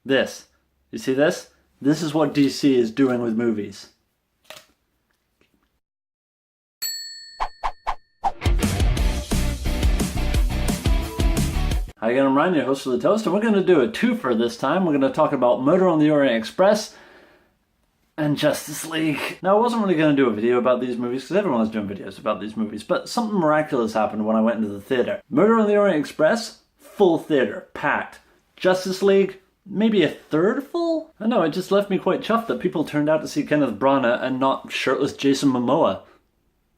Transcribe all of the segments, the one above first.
This. You see this? This is what DC is doing with movies. Hi again, I'm Ryan, your host of The Toast, and we're going to do a twofer this time. We're going to talk about Murder on the Orient Express and Justice League. Now, I wasn't really going to do a video about these movies because everyone's doing videos about these movies, but something miraculous happened when I went into the theater. Murder on the Orient Express, full theater, packed. Justice League, maybe a third full? I know, it just left me quite chuffed that people turned out to see Kenneth Branagh and not shirtless Jason Momoa.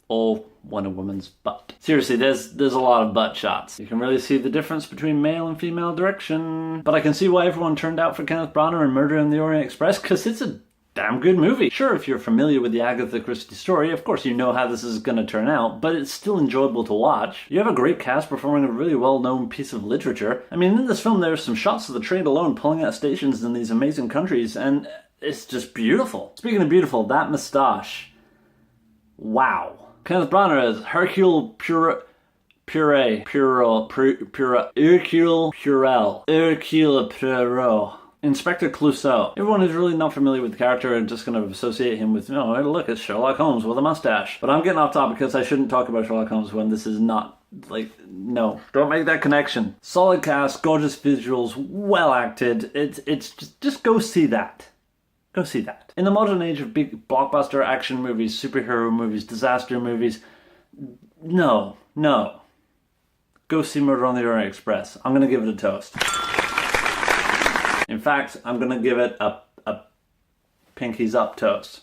Or Wonder Woman's butt. Seriously, there's a lot of butt shots. You can really see the difference between male and female direction. But I can see why everyone turned out for Kenneth Branagh and Murder on the Orient Express, because it's a damn good movie. Sure, if you're familiar with the Agatha Christie story, of course you know how this is going to turn out, but it's still enjoyable to watch. You have a great cast performing a really well-known piece of literature. I mean, in this film there's some shots of the train alone pulling out stations in these amazing countries, and it's just beautiful. Speaking of beautiful, that moustache. Wow. Kenneth Branagh is Hercule Poirot, Inspector Clouseau. Everyone who's really not familiar with the character and just going to associate him with, oh, look, it's Sherlock Holmes with a mustache. But I'm getting off topic because I shouldn't talk about Sherlock Holmes when this is not, no. Don't make that connection. Solid cast, gorgeous visuals, well acted. It's just go see that. Go see that. In the modern age of big blockbuster action movies, superhero movies, disaster movies, no. Go see Murder on the Orient Express. I'm going to give it a toast. In fact, I'm going to give it a pinkies up toast.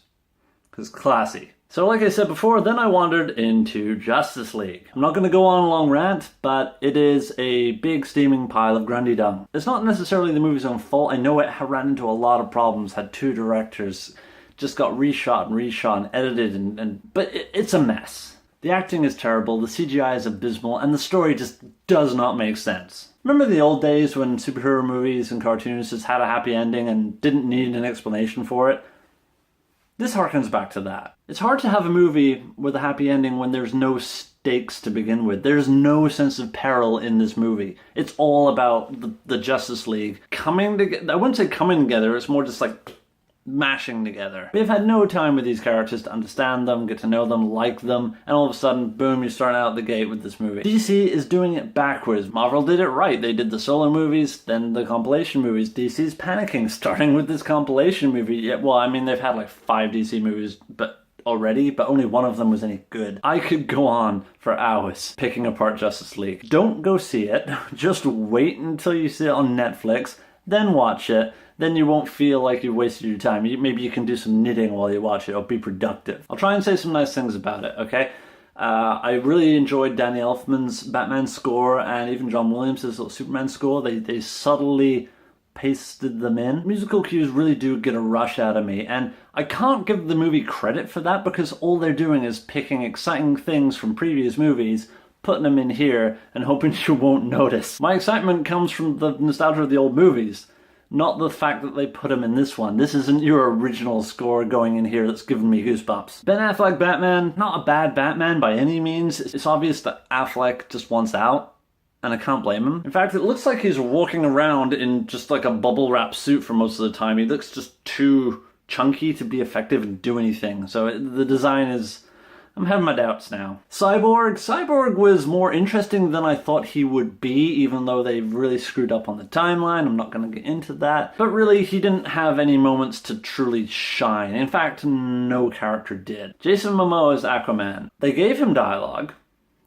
Because classy. So like I said before, then I wandered into Justice League. I'm not going to go on a long rant, but it is a big steaming pile of grundy dung. It's not necessarily the movie's own fault. I know it ran into a lot of problems, had two directors, just got reshot and edited, but it's a mess. The acting is terrible, the CGI is abysmal, and the story just does not make sense. Remember the old days when superhero movies and cartoons just had a happy ending and didn't need an explanation for it? This harkens back to that. It's hard to have a movie with a happy ending when there's no stakes to begin with. There's no sense of peril in this movie. It's all about the Justice League coming together. I wouldn't say coming together, it's more just like mashing together. They've had no time with these characters to understand them, get to know them, like them, and all of a sudden, boom, you're starting out the gate with this movie. DC is doing it backwards. Marvel did it right. They did the solo movies, then the compilation movies. DC's panicking, starting with this compilation movie. Yeah, well, I mean, they've had like 5 DC movies, but only one of them was any good. I could go on for hours picking apart Justice League. Don't go see it. Just wait until you see it on Netflix, then watch it. Then you won't feel like you've wasted your time. Maybe you can do some knitting while you watch it, or be productive. I'll try and say some nice things about it, okay? I really enjoyed Danny Elfman's Batman score, and even John Williams' little Superman score. They subtly pasted them in. Musical cues really do get a rush out of me, and I can't give the movie credit for that because all they're doing is picking exciting things from previous movies, putting them in here, and hoping you won't notice. My excitement comes from the nostalgia of the old movies, not the fact that they put them in this one. This isn't your original score going in here that's giving me goosebumps. Ben Affleck Batman, not a bad Batman by any means. It's obvious that Affleck just wants out, and I can't blame him. In fact, it looks like he's walking around in just like a bubble wrap suit for most of the time. He looks just too chunky to be effective and do anything. So the design is... I'm having my doubts now. Cyborg was more interesting than I thought he would be, even though they really screwed up on the timeline. I'm not going to get into that. But really, he didn't have any moments to truly shine. In fact, no character did. Jason Momoa is Aquaman. They gave him dialogue.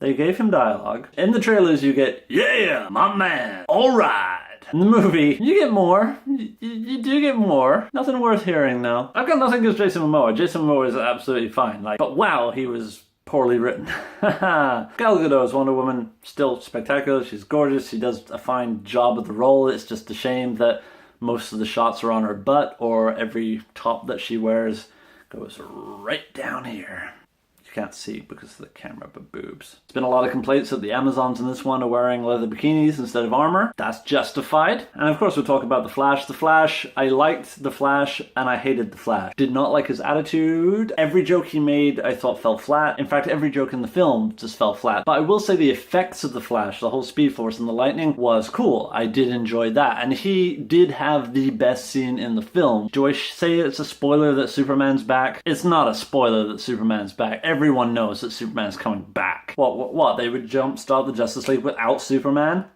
In the trailers, you get, yeah, my man, all right. In the movie, you get more. You do get more. Nothing worth hearing, though. I've got nothing against Jason Momoa. Jason Momoa is absolutely fine. But wow, he was poorly written. Gal Gadot as Wonder Woman, still spectacular. She's gorgeous. She does a fine job of the role. It's just a shame that most of the shots are on her butt, or every top that she wears goes right down here. You can't see because of the camera, but boobs. There's been a lot of complaints that the Amazons in this one are wearing leather bikinis instead of armor. That's justified. And of course we'll talk about the Flash. The Flash, I liked the Flash and I hated the Flash. Did not like his attitude. Every joke he made I thought fell flat. In fact, every joke in the film just fell flat. But I will say the effects of the Flash, the whole Speed Force and the lightning was cool. I did enjoy that. And he did have the best scene in the film. Do I say it's a spoiler that Superman's back? It's not a spoiler that Superman's back. Everyone knows that Superman's coming back. What? They would jumpstart the Justice League without Superman?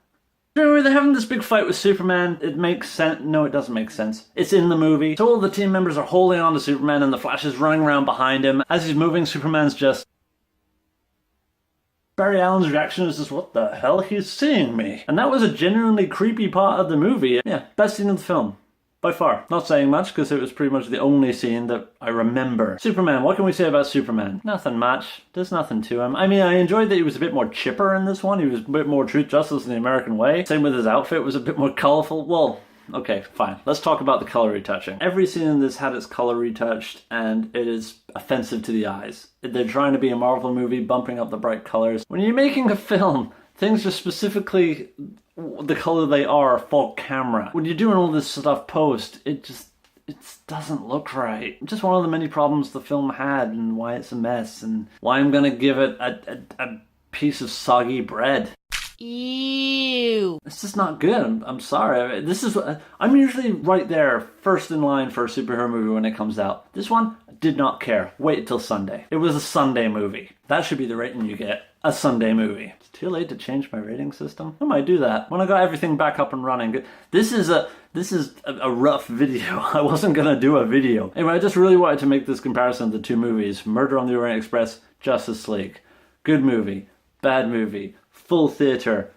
Remember, they're having this big fight with Superman. It makes sense. No, it doesn't make sense. It's in the movie. So all the team members are holding on to Superman and the Flash is running around behind him. As he's moving, Superman's just... Barry Allen's reaction is just, what the hell? He's seeing me. And that was a genuinely creepy part of the movie. Yeah, best scene of the film. By far. Not saying much because it was pretty much the only scene that I remember. Superman, what can we say about Superman? Nothing much. There's nothing to him. I mean, I enjoyed that he was a bit more chipper in this one. He was a bit more truth, justice in the American way. Same with his outfit, was a bit more colorful. Well, okay, fine. Let's talk about the color retouching. Every scene in this had its color retouched and it is offensive to the eyes. They're trying to be a Marvel movie, bumping up the bright colors. When you're making a film, things are specifically the color they are for camera. When you're doing all this stuff post, it doesn't look right. Just one of the many problems the film had and why it's a mess and why I'm gonna give it a piece of soggy bread. Ew. It's just not good. I'm sorry. I'm usually right there, first in line for a superhero movie when it comes out. This one, did not care. Wait until Sunday. It was a Sunday movie. That should be the rating you get. A Sunday movie. It's too late to change my rating system. I might do that when I got everything back up and running. This is a rough video. I wasn't gonna do a video. Anyway, I just really wanted to make this comparison of the two movies. Murder on the Orient Express, Justice League. Good movie, bad movie, full theater,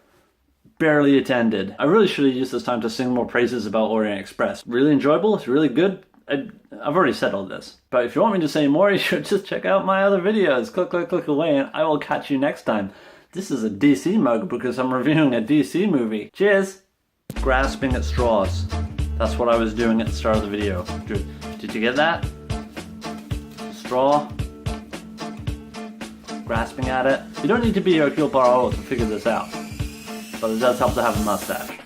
barely attended. I really should have used this time to sing more praises about Orient Express. Really enjoyable, it's really good. I've already said all this. But if you want me to say more, you should just check out my other videos. Click away and I will catch you next time. This is a DC mug because I'm reviewing a DC movie. Cheers! Grasping at straws. That's what I was doing at the start of the video. Did you get that? Straw. Grasping at it. You don't need to be Hercule Poirot to figure this out. But it does help to have a mustache.